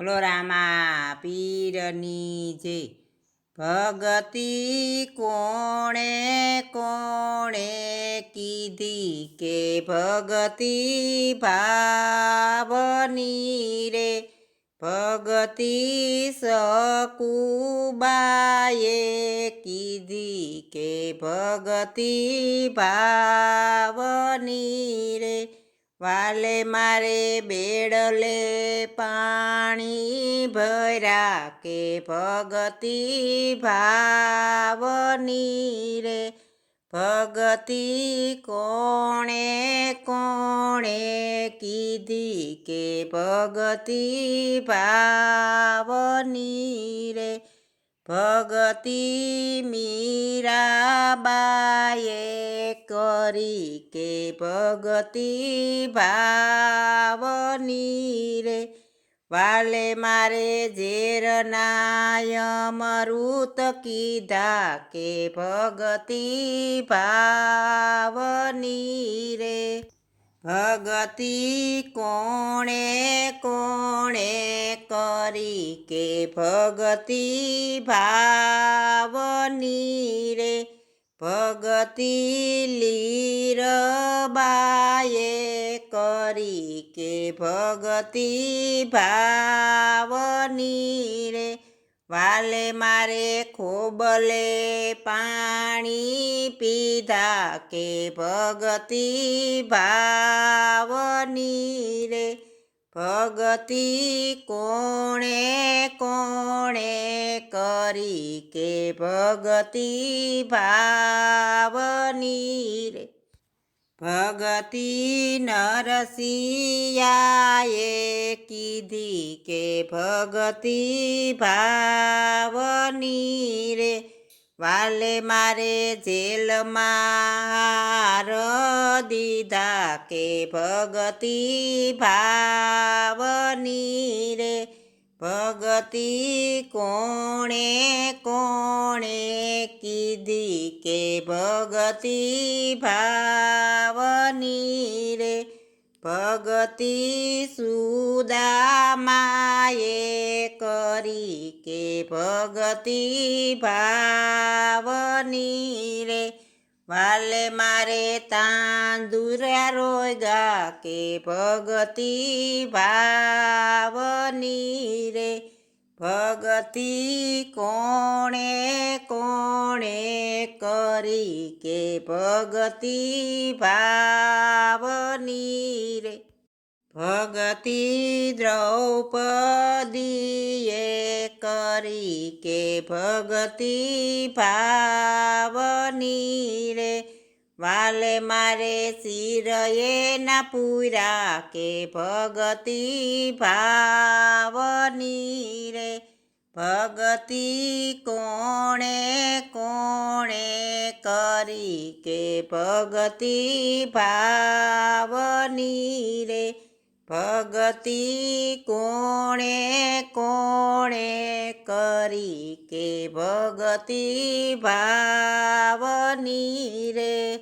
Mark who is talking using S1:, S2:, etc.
S1: બોલો રામા પીરની જય। ભગતિ કોણે કોણે કીધી કે ભગતિ ભાવની રે। ભગતિ સકુબાએ કીધી કે ભગતિ ભાવની રે। વાલે મારે બેડલે પાણી ભર્યા કે ભગતિ ભાવની રે। ભગતિ કોણે કોણે કીધી કે ભગતિ ભાવની રે। ભગતિ મીરાબાઈએ કરી કે ભગતિ ભાવની રે। વાલે મારે ઝેરના અમૃત કીધા કે ભગતિ ભાવની રે। ભગતિ કોણે કોણે કરી કે ભગતિ ભાવની રે। ભગતિ લીરબાએ કરી કે ભગતિ ભાવની રે। વાલે મારે ખોબલે પાણી પીધા કે ભગતિ ભાવની રે। ભગતિ કોણે કોણે કરી કે ભગતિ ભાવની રે। ભગતિ નરસિંહાએ કીધી કે ભગતિ ભાવની રે। વાલે મારે જેલમાં હાર દીધા કે ભગતિ ભાવની રે। ભગતિ કોણે કોણે કીધી કે ભગતિ ભાવની રે। ભગતિ સુદામાએ કરી કે ભગતિ ભાવની રે। વાલે મારે તાંદુરા રોગ્યા કે ભગતિ ભાવની રે। ભગતિ કોણે કોણે કરી કે ભગતિ ભાવની રે। ભગતિ દ્રૌપદીએ કરી કે ભગતિ ભાવની રે। વાલે મારે શિરએ ના પૂર્યા કે ભગતિ ભાવની રે। ભગતિ કોણે કોણે કરી કે ભગતિ ભાવની રે। ભગતિ કોણે કોણે કરી કે ભગતિ ભાવની રે।